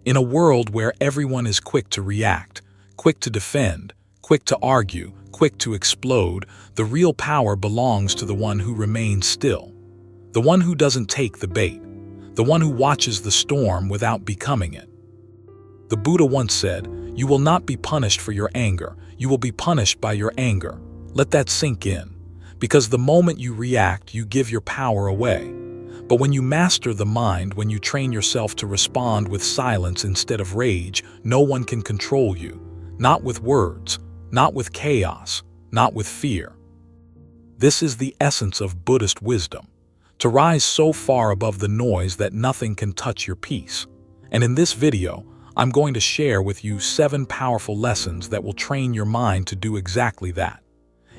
In a world where everyone is quick to react, quick to defend, quick to argue, quick to explode, the real power belongs to the one who remains still. The one who doesn't take the bait. The one who watches the storm without becoming it. The Buddha once said, "You will not be punished for your anger. You will be punished by your anger." Let that sink in. Because the moment you react, you give your power away. But when you master the mind, when you train yourself to respond with silence instead of rage, no one can control you. Not with words, not with chaos, not with fear. This is the essence of Buddhist wisdom. To rise so far above the noise that nothing can touch your peace. And in this video, I'm going to share with you 7 powerful lessons that will train your mind to do exactly that.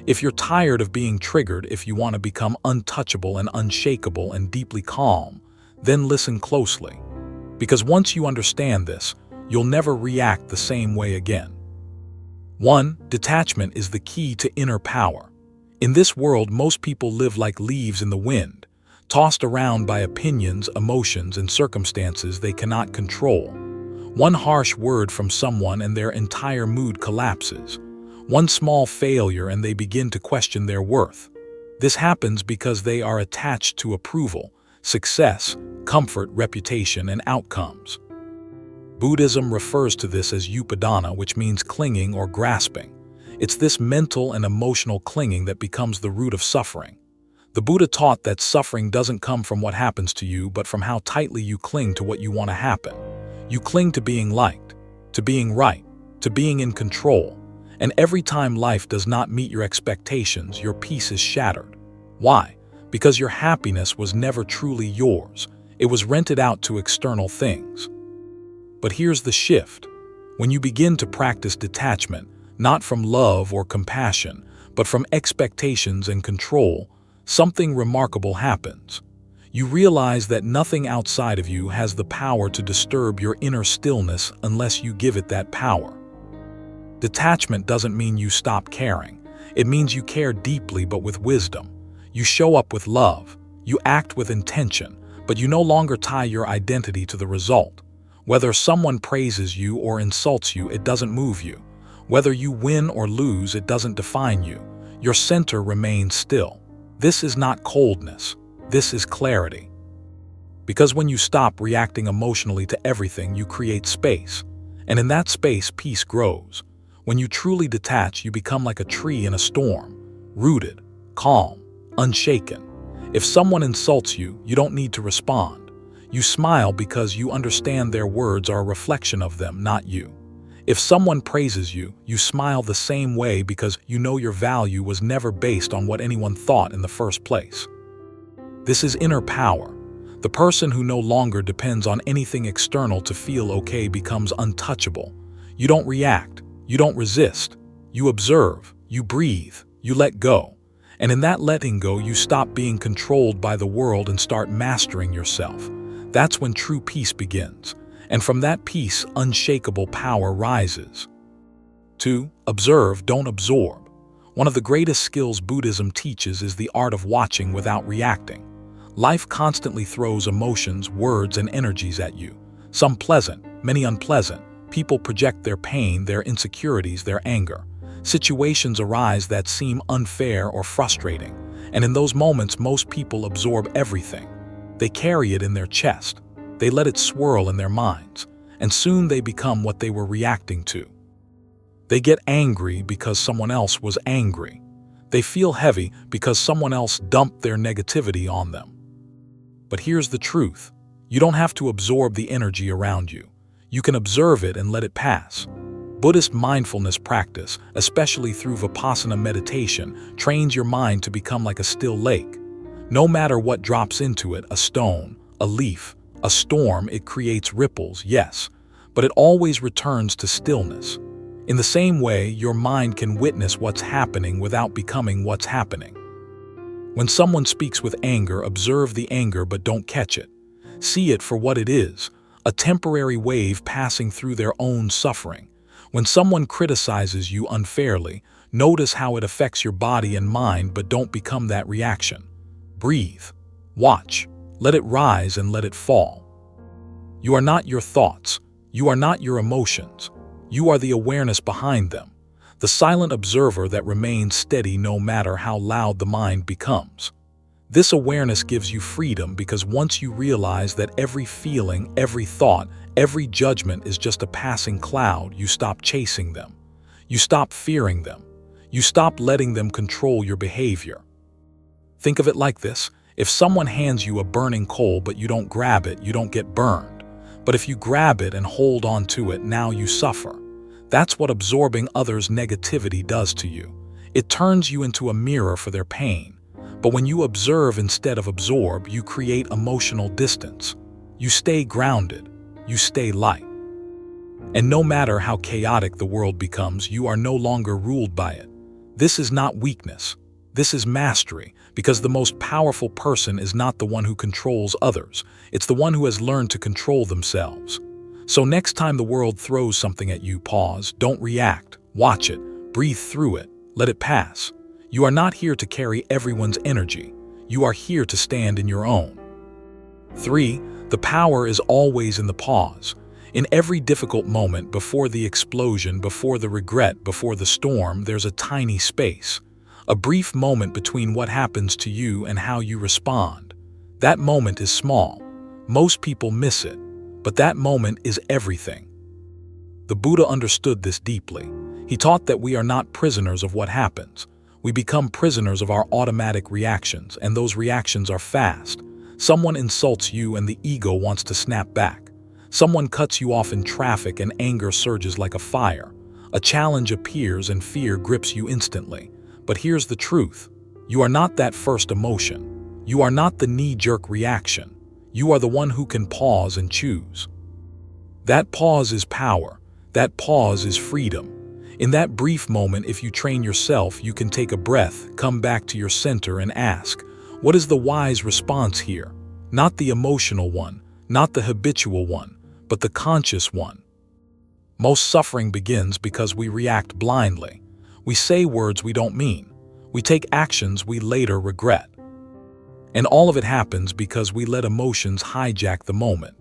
If you're tired of being triggered, if you want to become untouchable and unshakable and deeply calm, then listen closely. Because once you understand this, you'll never react the same way again. 1. Detachment is the key to inner power. In this world, most people live like leaves in the wind, tossed around by opinions, emotions, and circumstances they cannot control. One harsh word from someone and their entire mood collapses. One small failure and they begin to question their worth. This happens because they are attached to approval, success, comfort, reputation, and outcomes. Buddhism refers to this as upadana, which means clinging or grasping. It's this mental and emotional clinging that becomes the root of suffering. The Buddha taught that suffering doesn't come from what happens to you, but from how tightly you cling to what you want to happen. You cling to being liked, to being right, to being in control. And every time life does not meet your expectations, your peace is shattered. Why? Because your happiness was never truly yours. It was rented out to external things. But here's the shift. When you begin to practice detachment, not from love or compassion, but from expectations and control, something remarkable happens. You realize that nothing outside of you has the power to disturb your inner stillness unless you give it that power. Detachment doesn't mean you stop caring. It means you care deeply but with wisdom. You show up with love. You act with intention, but you no longer tie your identity to the result. Whether someone praises you or insults you, it doesn't move you. Whether you win or lose, it doesn't define you. Your center remains still. This is not coldness. This is clarity. Because when you stop reacting emotionally to everything, you create space. And in that space, peace grows. When you truly detach, you become like a tree in a storm, rooted, calm, unshaken. If someone insults you, you don't need to respond. You smile because you understand their words are a reflection of them, not you. If someone praises you, you smile the same way because you know your value was never based on what anyone thought in the first place. This is inner power. The person who no longer depends on anything external to feel okay becomes untouchable. You don't react. You don't resist. You observe. You breathe. You let go. And in that letting go, you stop being controlled by the world and start mastering yourself. That's when true peace begins. And from that peace, unshakable power rises. 2. Observe, don't absorb. One of the greatest skills Buddhism teaches is the art of watching without reacting. Life constantly throws emotions, words, and energies at you. Some pleasant, many unpleasant. People project their pain, their insecurities, their anger. Situations arise that seem unfair or frustrating. And in those moments, most people absorb everything. They carry it in their chest. They let it swirl in their minds. And soon they become what they were reacting to. They get angry because someone else was angry. They feel heavy because someone else dumped their negativity on them. But here's the truth. You don't have to absorb the energy around you. You can observe it and let it pass. Buddhist mindfulness practice, especially through Vipassana meditation, trains your mind to become like a still lake. No matter what drops into it, a stone, a leaf, a storm, it creates ripples, yes, but it always returns to stillness. In the same way, your mind can witness what's happening without becoming what's happening. When someone speaks with anger, observe the anger but don't catch it. See it for what it is, a temporary wave passing through their own suffering. When someone criticizes you unfairly, notice how it affects your body and mind, but don't become that reaction. Breathe. Watch. Let it rise and let it fall. You are not your thoughts. You are not your emotions. You are the awareness behind them, the silent observer that remains steady no matter how loud the mind becomes. This awareness gives you freedom because once you realize that every feeling, every thought, every judgment is just a passing cloud, you stop chasing them. You stop fearing them. You stop letting them control your behavior. Think of it like this. If someone hands you a burning coal but you don't grab it, you don't get burned. But if you grab it and hold on to it, now you suffer. That's what absorbing others' negativity does to you. It turns you into a mirror for their pain. But when you observe instead of absorb, you create emotional distance. You stay grounded. You stay light. And no matter how chaotic the world becomes, you are no longer ruled by it. This is not weakness. This is mastery, because the most powerful person is not the one who controls others. It's the one who has learned to control themselves. So next time the world throws something at you, pause, don't react, watch it, breathe through it, let it pass. You are not here to carry everyone's energy. You are here to stand in your own. 3. The power is always in the pause. In every difficult moment, before the explosion, before the regret, before the storm, there's a tiny space. A brief moment between what happens to you and how you respond. That moment is small. Most people miss it, but that moment is everything. The Buddha understood this deeply. He taught that we are not prisoners of what happens. We become prisoners of our automatic reactions, and those reactions are fast. Someone insults you and the ego wants to snap back. Someone cuts you off in traffic and anger surges like a fire. A challenge appears and fear grips you instantly. But here's the truth. You are not that first emotion. You are not the knee-jerk reaction. You are the one who can pause and choose. That pause is power. That pause is freedom. In that brief moment, if you train yourself, you can take a breath, come back to your center and ask, what is the wise response here? Not the emotional one, not the habitual one, but the conscious one. Most suffering begins because we react blindly. We say words we don't mean. We take actions we later regret. And all of it happens because we let emotions hijack the moment.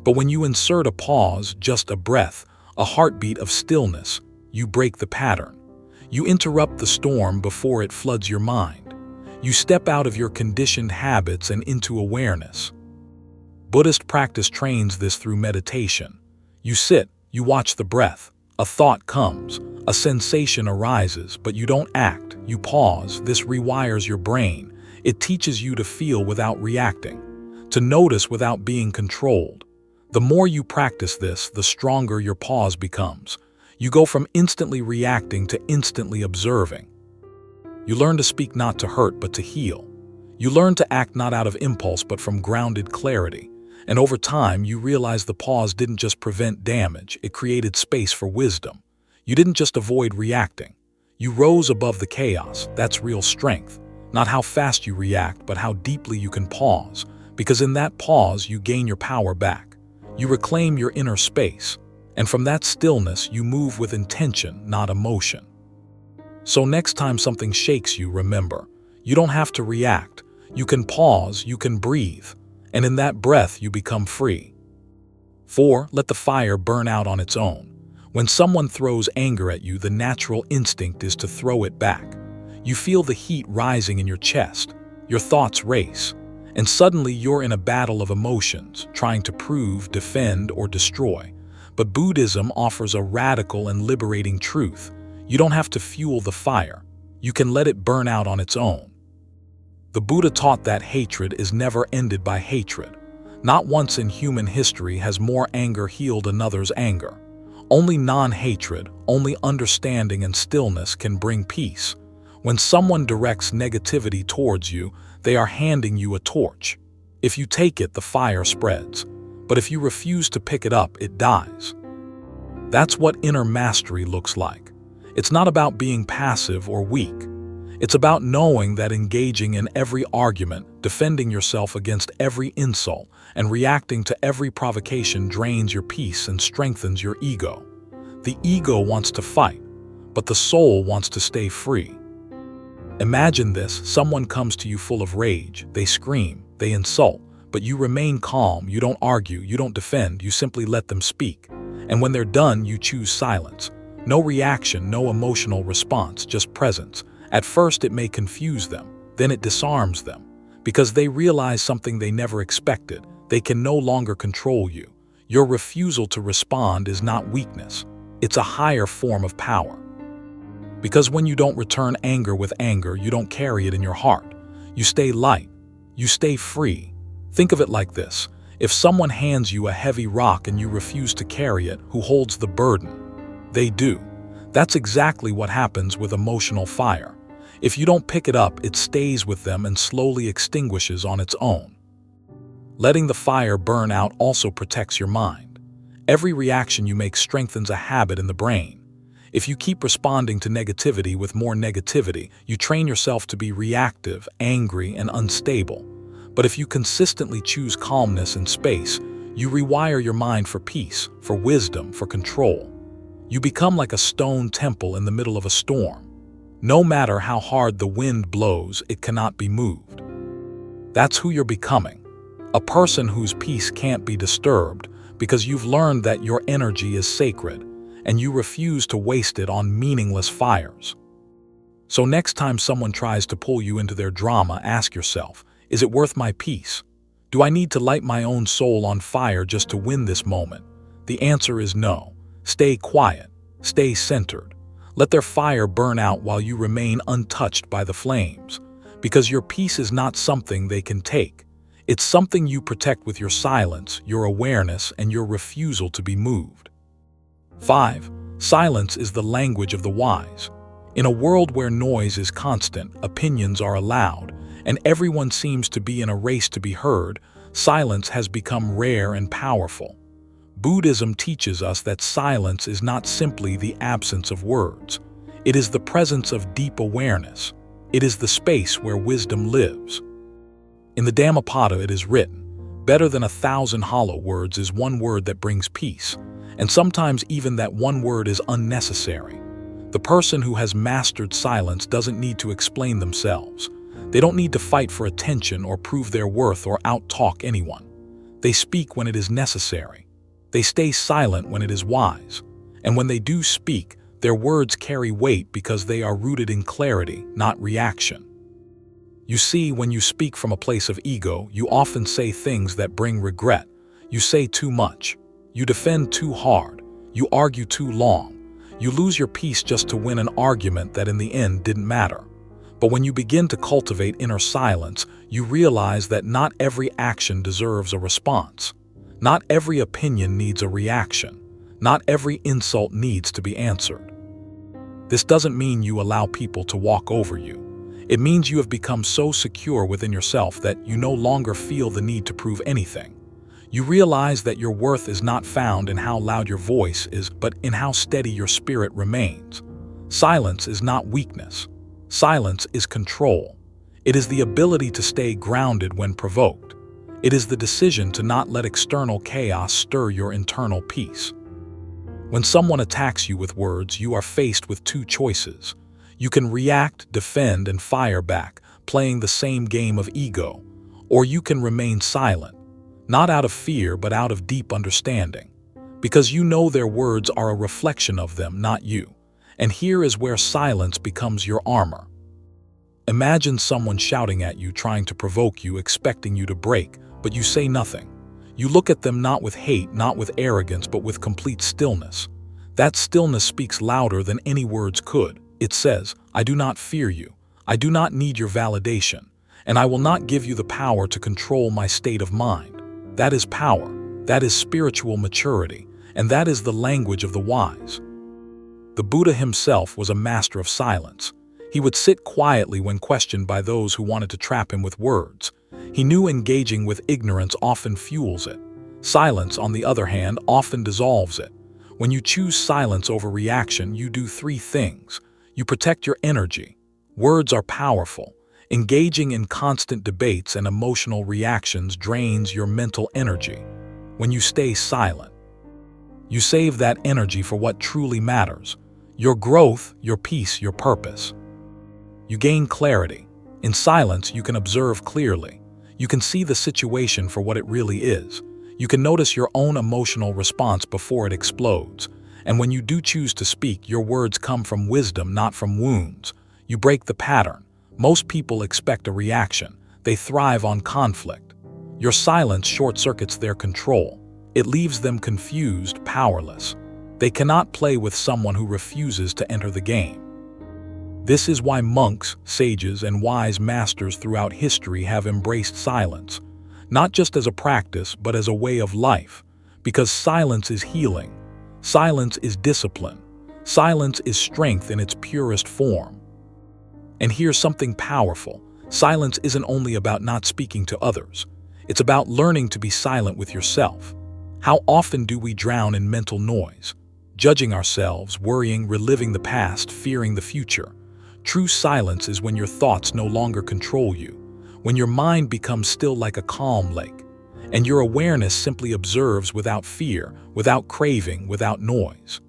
But when you insert a pause, just a breath, a heartbeat of stillness, you break the pattern. You interrupt the storm before it floods your mind. You step out of your conditioned habits and into awareness. Buddhist practice trains this through meditation. You sit, you watch the breath. A thought comes, a sensation arises, but you don't act. You pause. This rewires your brain. It teaches you to feel without reacting, to notice without being controlled. The more you practice this, the stronger your pause becomes. You go from instantly reacting to instantly observing. You learn to speak not to hurt, but to heal. You learn to act not out of impulse, but from grounded clarity. And over time, you realize the pause didn't just prevent damage, it created space for wisdom. You didn't just avoid reacting. You rose above the chaos. That's real strength. Not how fast you react, but how deeply you can pause. Because in that pause, you gain your power back. You reclaim your inner space. And from that stillness, you move with intention, not emotion. So next time something shakes you, remember, you don't have to react. You can pause, you can breathe. And in that breath, you become free. 4. Let the fire burn out on its own. When someone throws anger at you, the natural instinct is to throw it back. You feel the heat rising in your chest. Your thoughts race. And suddenly you're in a battle of emotions, trying to prove, defend, or destroy. But Buddhism offers a radical and liberating truth. You don't have to fuel the fire. You can let it burn out on its own. The Buddha taught that hatred is never ended by hatred. Not once in human history has more anger healed another's anger. Only non-hatred, only understanding and stillness can bring peace. When someone directs negativity towards you, they are handing you a torch. If you take it, the fire spreads. But if you refuse to pick it up, it dies. That's what inner mastery looks like. It's not about being passive or weak. It's about knowing that engaging in every argument, defending yourself against every insult, and reacting to every provocation drains your peace and strengthens your ego. The ego wants to fight, but the soul wants to stay free. Imagine this: someone comes to you full of rage, they scream, they insult, but you remain calm, you don't argue, you don't defend, you simply let them speak. And when they're done, you choose silence. No reaction, no emotional response, just presence. At first, it may confuse them, then it disarms them, because they realize something they never expected. They can no longer control you. Your refusal to respond is not weakness. It's a higher form of power. Because when you don't return anger with anger, you don't carry it in your heart. You stay light. You stay free. Think of it like this. If someone hands you a heavy rock and you refuse to carry it, who holds the burden? They do. That's exactly what happens with emotional fire. If you don't pick it up, it stays with them and slowly extinguishes on its own. Letting the fire burn out also protects your mind. Every reaction you make strengthens a habit in the brain. If you keep responding to negativity with more negativity, you train yourself to be reactive, angry, and unstable. But if you consistently choose calmness and space, you rewire your mind for peace, for wisdom, for control. You become like a stone temple in the middle of a storm. No matter how hard the wind blows, it cannot be moved. That's who you're becoming. A person whose peace can't be disturbed because you've learned that your energy is sacred and you refuse to waste it on meaningless fires. So next time someone tries to pull you into their drama, ask yourself, is it worth my peace? Do I need to light my own soul on fire just to win this moment? The answer is no. Stay quiet. Stay centered. Let their fire burn out while you remain untouched by the flames. Because your peace is not something they can take. It's something you protect with your silence, your awareness, and your refusal to be moved. 5. Silence is the language of the wise. In a world where noise is constant, opinions are allowed, and everyone seems to be in a race to be heard, silence has become rare and powerful. Buddhism teaches us that silence is not simply the absence of words. It is the presence of deep awareness. It is the space where wisdom lives. In the Dhammapada it is written, "Better than 1,000 hollow words is one word that brings peace," and sometimes even that one word is unnecessary. The person who has mastered silence doesn't need to explain themselves. They don't need to fight for attention or prove their worth or out-talk anyone. They speak when it is necessary. They stay silent when it is wise. And when they do speak, their words carry weight because they are rooted in clarity, not reaction. You see, when you speak from a place of ego, you often say things that bring regret. You say too much. You defend too hard. You argue too long. You lose your peace just to win an argument that in the end didn't matter. But when you begin to cultivate inner silence, you realize that not every action deserves a response. Not every opinion needs a reaction. Not every insult needs to be answered. This doesn't mean you allow people to walk over you. It means you have become so secure within yourself that you no longer feel the need to prove anything. You realize that your worth is not found in how loud your voice is, but in how steady your spirit remains. Silence is not weakness. Silence is control. It is the ability to stay grounded when provoked. It is the decision to not let external chaos stir your internal peace. When someone attacks you with words, you are faced with two choices. You can react, defend, and fire back, playing the same game of ego. Or you can remain silent, not out of fear but out of deep understanding. Because you know their words are a reflection of them, not you. And here is where silence becomes your armor. Imagine someone shouting at you, trying to provoke you, expecting you to break, but you say nothing. You look at them not with hate, not with arrogance, but with complete stillness. That stillness speaks louder than any words could. It says, "I do not fear you. I do not need your validation. And I will not give you the power to control my state of mind." That is power. That is spiritual maturity. And that is the language of the wise. The Buddha himself was a master of silence. He would sit quietly when questioned by those who wanted to trap him with words. He knew engaging with ignorance often fuels it. Silence, on the other hand, often dissolves it. When you choose silence over reaction, you do three things. You protect your energy. Words are powerful. Engaging in constant debates and emotional reactions drains your mental energy. When you stay silent, you save that energy for what truly matters. Your growth, your peace, your purpose. You gain clarity. In silence, you can observe clearly. You can see the situation for what it really is. You can notice your own emotional response before it explodes. And when you do choose to speak, your words come from wisdom, not from wounds. You break the pattern. Most people expect a reaction. They thrive on conflict. Your silence short-circuits their control. It leaves them confused, powerless. They cannot play with someone who refuses to enter the game. This is why monks, sages, and wise masters throughout history have embraced silence, not just as a practice, but as a way of life, because silence is healing. Silence is discipline. Silence is strength in its purest form. And here's something powerful. Silence isn't only about not speaking to others. It's about learning to be silent with yourself. How often do we drown in mental noise, judging ourselves, worrying, reliving the past, fearing the future? True silence is when your thoughts no longer control you, when your mind becomes still like a calm lake, and your awareness simply observes without fear, without craving, without noise.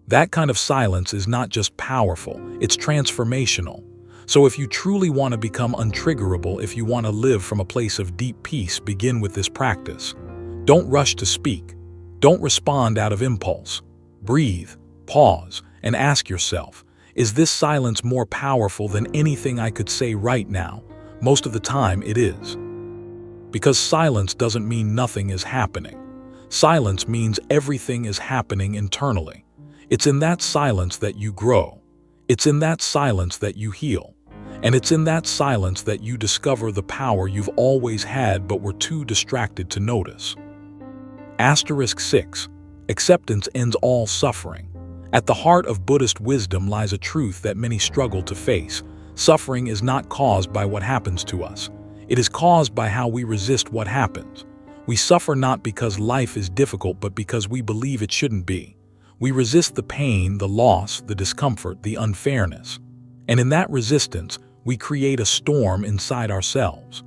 That kind of silence is not just powerful, it's transformational. So if you truly want to become untriggerable, if you want to live from a place of deep peace, begin with this practice. Don't rush to speak. Don't respond out of impulse. Breathe, pause, and ask yourself, is this silence more powerful than anything I could say right now? Most of the time it is. Because silence doesn't mean nothing is happening. Silence means everything is happening internally. It's in that silence that you grow. It's in that silence that you heal. And it's in that silence that you discover the power you've always had but were too distracted to notice. *6. Acceptance ends all suffering. At the heart of Buddhist wisdom lies a truth that many struggle to face. Suffering is not caused by what happens to us. It is caused by how we resist what happens. We suffer not because life is difficult, but because we believe it shouldn't be. We resist the pain, the loss, the discomfort, the unfairness. And in that resistance, we create a storm inside ourselves.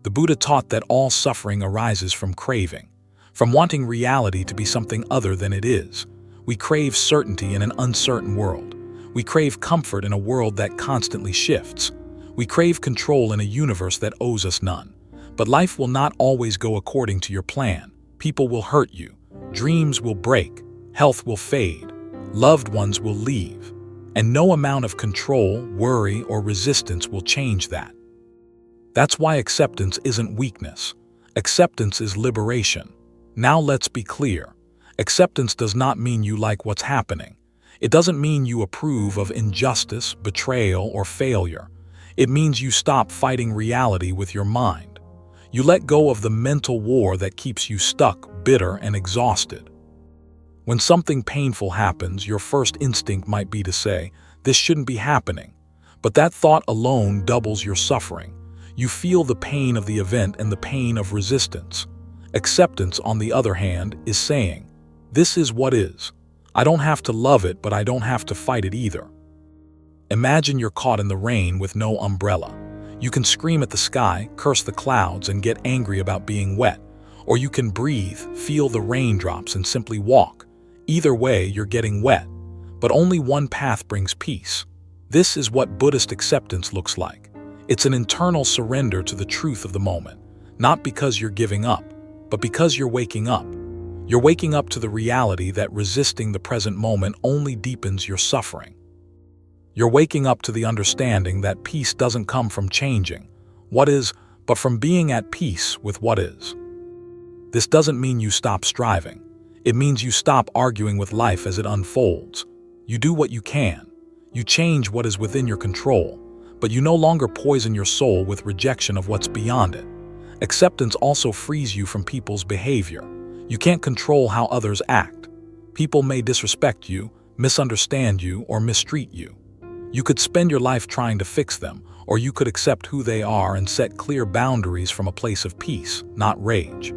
The Buddha taught that all suffering arises from craving, from wanting reality to be something other than it is. We crave certainty in an uncertain world. We crave comfort in a world that constantly shifts. We crave control in a universe that owes us none. But life will not always go according to your plan. People will hurt you. Dreams will break. Health will fade. Loved ones will leave. And no amount of control, worry, or resistance will change that. That's why acceptance isn't weakness. Acceptance is liberation. Now let's be clear. Acceptance does not mean you like what's happening. It doesn't mean you approve of injustice, betrayal, or failure. It means you stop fighting reality with your mind. You let go of the mental war that keeps you stuck, bitter, and exhausted. When something painful happens, your first instinct might be to say, "This shouldn't be happening." But that thought alone doubles your suffering. You feel the pain of the event and the pain of resistance. Acceptance, on the other hand, is saying, "This is what is. I don't have to love it, but I don't have to fight it either." Imagine you're caught in the rain with no umbrella. You can scream at the sky, curse the clouds, and get angry about being wet. Or you can breathe, feel the raindrops, and simply walk. Either way, you're getting wet. But only one path brings peace. This is what Buddhist acceptance looks like. It's an internal surrender to the truth of the moment, not because you're giving up, but because you're waking up. You're waking up to the reality that resisting the present moment only deepens your suffering. You're waking up to the understanding that peace doesn't come from changing what is, but from being at peace with what is. This doesn't mean you stop striving. It means you stop arguing with life as it unfolds. You do what you can. You change what is within your control, but you no longer poison your soul with rejection of what's beyond it. Acceptance also frees you from people's behavior. You can't control how others act. People may disrespect you, misunderstand you, or mistreat you. You could spend your life trying to fix them, or you could accept who they are and set clear boundaries from a place of peace, not rage.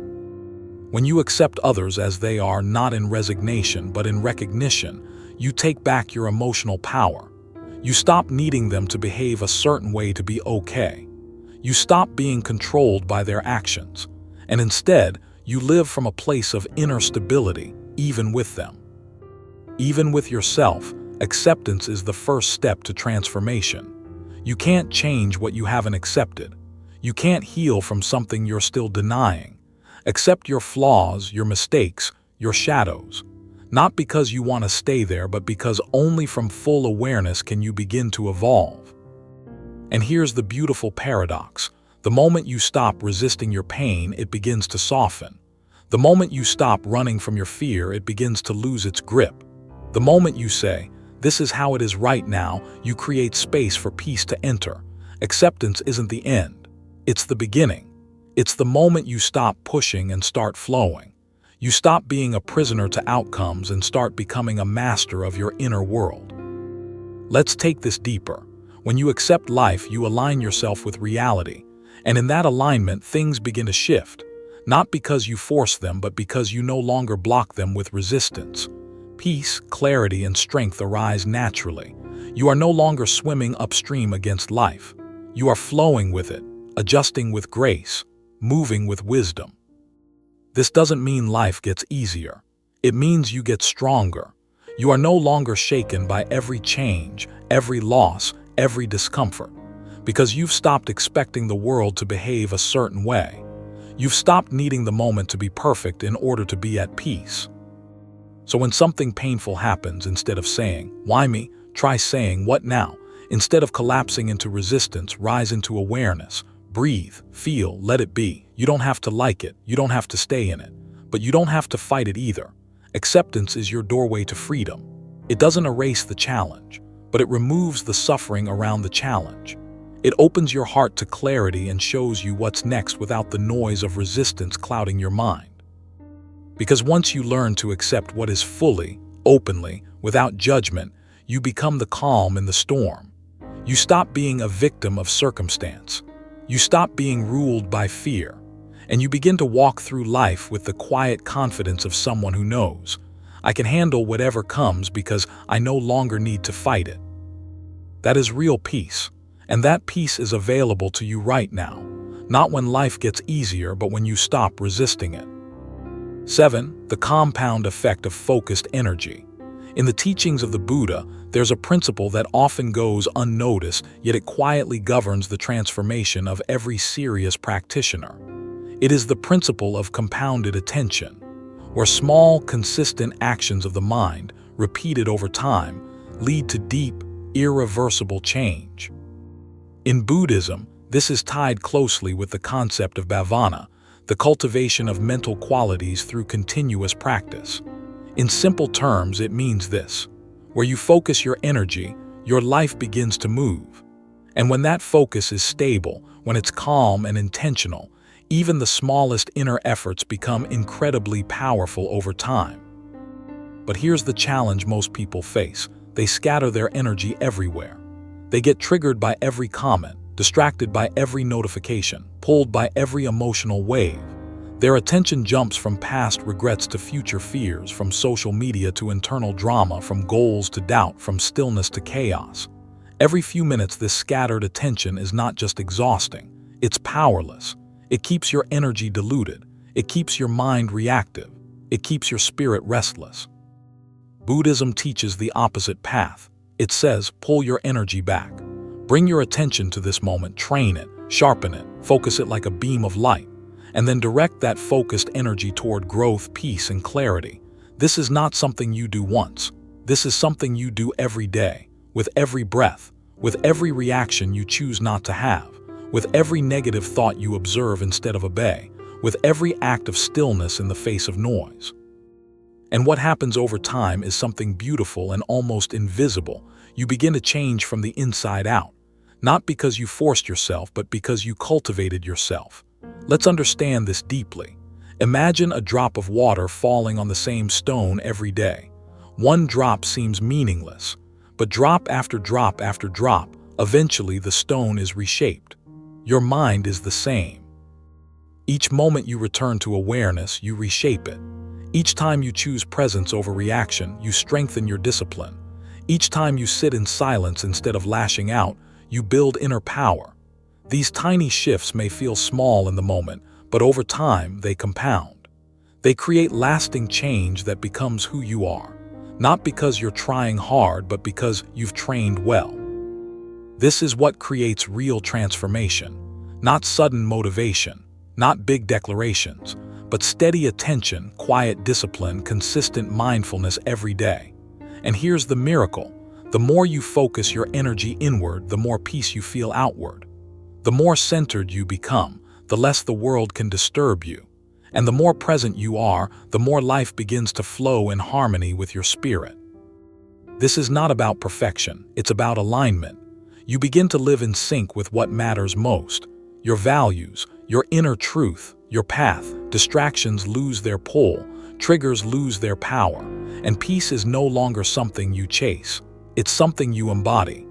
When you accept others as they are, not in resignation but in recognition, you take back your emotional power. You stop needing them to behave a certain way to be okay. You stop being controlled by their actions, and instead, you live from a place of inner stability, even with them. Even with yourself, acceptance is the first step to transformation. You can't change what you haven't accepted. You can't heal from something you're still denying. Accept your flaws, your mistakes, your shadows. Not because you want to stay there, but because only from full awareness can you begin to evolve. And here's the beautiful paradox. The moment you stop resisting your pain, it begins to soften. The moment you stop running from your fear, it begins to lose its grip. The moment you say, "This is how it is right now," you create space for peace to enter. Acceptance isn't the end. It's the beginning. It's the moment you stop pushing and start flowing. You stop being a prisoner to outcomes and start becoming a master of your inner world. Let's take this deeper. When you accept life, you align yourself with reality. And in that alignment, things begin to shift. Not because you force them, but because you no longer block them with resistance. Peace, clarity, and strength arise naturally. You are no longer swimming upstream against life. You are flowing with it, adjusting with grace, moving with wisdom. This doesn't mean life gets easier. It means you get stronger. You are no longer shaken by every change, every loss, every discomfort, because you've stopped expecting the world to behave a certain way. You've stopped needing the moment to be perfect in order to be at peace. So when something painful happens, instead of saying, "Why me?" try saying, "What now?" Instead of collapsing into resistance, rise into awareness. Breathe, feel, let it be. You don't have to like it, you don't have to stay in it, but you don't have to fight it either. Acceptance is your doorway to freedom. It doesn't erase the challenge, but it removes the suffering around the challenge. It opens your heart to clarity and shows you what's next without the noise of resistance clouding your mind. Because once you learn to accept what is fully, openly, without judgment, you become the calm in the storm. You stop being a victim of circumstance. You stop being ruled by fear, and you begin to walk through life with the quiet confidence of someone who knows, "I can handle whatever comes because I no longer need to fight it." That is real peace, and that peace is available to you right now, not when life gets easier, but when you stop resisting it. 7. The compound effect of focused energy. In the teachings of the Buddha, there's a principle that often goes unnoticed, yet it quietly governs the transformation of every serious practitioner. It is the principle of compounded attention, where small, consistent actions of the mind, repeated over time, lead to deep, irreversible change. In Buddhism, this is tied closely with the concept of bhavana, the cultivation of mental qualities through continuous practice. In simple terms, it means this: where you focus your energy, your life begins to move. And when that focus is stable, when it's calm and intentional, even the smallest inner efforts become incredibly powerful over time. But here's the challenge most people face: they scatter their energy everywhere. They get triggered by every comment, distracted by every notification, pulled by every emotional wave. Their attention jumps from past regrets to future fears, from social media to internal drama, from goals to doubt, from stillness to chaos. Every few minutes, this scattered attention is not just exhausting, it's powerless. It keeps your energy diluted. It keeps your mind reactive. It keeps your spirit restless. Buddhism teaches the opposite path. It says, pull your energy back. Bring your attention to this moment, train it, sharpen it, focus it like a beam of light, and then direct that focused energy toward growth, peace, and clarity. This is not something you do once. This is something you do every day, with every breath, with every reaction you choose not to have, with every negative thought you observe instead of obey, with every act of stillness in the face of noise. And what happens over time is something beautiful and almost invisible. You begin to change from the inside out, not because you forced yourself, but because you cultivated yourself. Let's understand this deeply. Imagine a drop of water falling on the same stone every day. One drop seems meaningless, but drop after drop after drop, eventually the stone is reshaped. Your mind is the same. Each moment you return to awareness, you reshape it. Each time you choose presence over reaction, you strengthen your discipline. Each time you sit in silence instead of lashing out, you build inner power. These tiny shifts may feel small in the moment, but over time they compound. They create lasting change that becomes who you are, not because you're trying hard, but because you've trained well. This is what creates real transformation, not sudden motivation, not big declarations, but steady attention, quiet discipline, consistent mindfulness every day. And here's the miracle. The more you focus your energy inward, the more peace you feel outward. The more centered you become, the less the world can disturb you. And the more present you are, the more life begins to flow in harmony with your spirit. This is not about perfection, it's about alignment. You begin to live in sync with what matters most. Your values, your inner truth, your path. Distractions lose their pull, triggers lose their power, and peace is no longer something you chase. It's something you embody.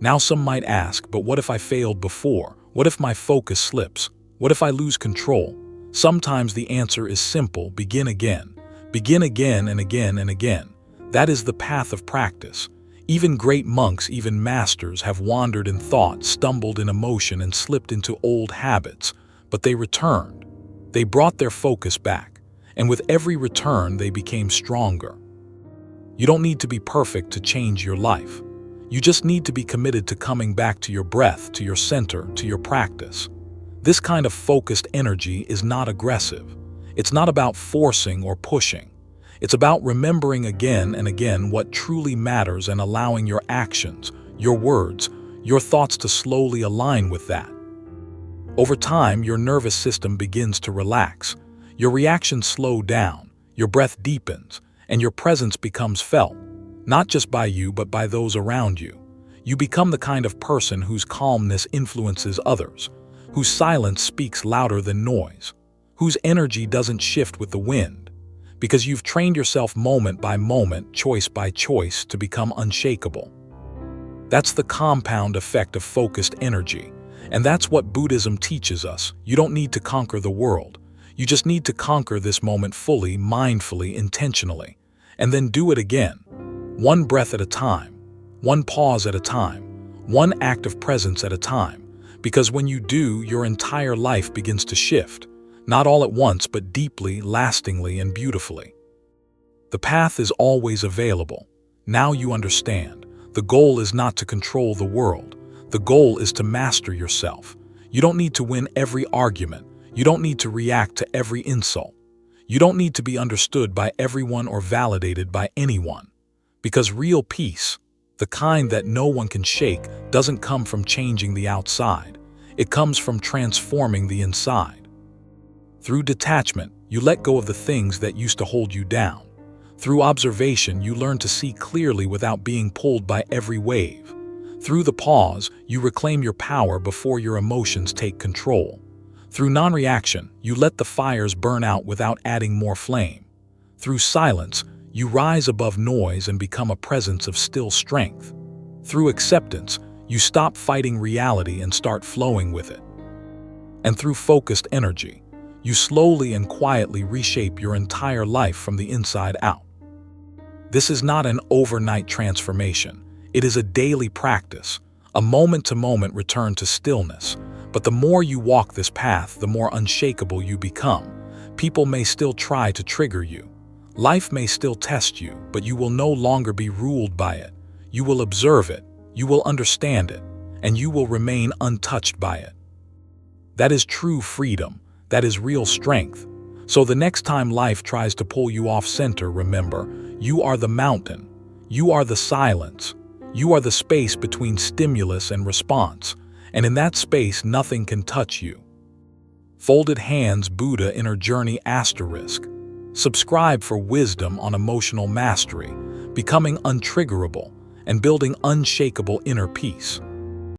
Now some might ask, but what if I failed before? What if my focus slips? What if I lose control? Sometimes the answer is simple: begin again. Begin again and again and again. That is the path of practice. Even great monks, even masters, have wandered in thought, stumbled in emotion, and slipped into old habits, but they returned. They brought their focus back, and with every return they became stronger. You don't need to be perfect to change your life. You just need to be committed to coming back to your breath, to your center, to your practice. This kind of focused energy is not aggressive. It's not about forcing or pushing. It's about remembering again and again what truly matters and allowing your actions, your words, your thoughts to slowly align with that. Over time, your nervous system begins to relax. Your reactions slow down, your breath deepens, and your presence becomes felt, not just by you but by those around you. You become the kind of person whose calmness influences others, whose silence speaks louder than noise, whose energy doesn't shift with the wind, because you've trained yourself moment by moment, choice by choice, to become unshakable. That's the compound effect of focused energy, and that's what Buddhism teaches us. You don't need to conquer the world. You just need to conquer this moment fully, mindfully, intentionally, and then do it again. One breath at a time, one pause at a time, one act of presence at a time. Because when you do, your entire life begins to shift, not all at once, but deeply, lastingly, and beautifully. The path is always available. Now you understand. The goal is not to control the world. The goal is to master yourself. You don't need to win every argument. You don't need to react to every insult. You don't need to be understood by everyone or validated by anyone. Because real peace, the kind that no one can shake, doesn't come from changing the outside. It comes from transforming the inside. Through detachment, you let go of the things that used to hold you down. Through observation, you learn to see clearly without being pulled by every wave. Through the pause, you reclaim your power before your emotions take control. Through non-reaction, you let the fires burn out without adding more flame. Through silence, you rise above noise and become a presence of still strength. Through acceptance, you stop fighting reality and start flowing with it. And through focused energy, you slowly and quietly reshape your entire life from the inside out. This is not an overnight transformation. It is a daily practice, a moment-to-moment return to stillness. But the more you walk this path, the more unshakable you become. People may still try to trigger you. Life may still test you, but you will no longer be ruled by it. You will observe it, you will understand it, and you will remain untouched by it. That is true freedom. That is real strength. So the next time life tries to pull you off center, remember, you are the mountain. You are the silence. You are the space between stimulus and response. And in that space, nothing can touch you. Folded Hands Buddha Inner Journey *. Subscribe for wisdom on emotional mastery, becoming untriggerable, and building unshakable inner peace.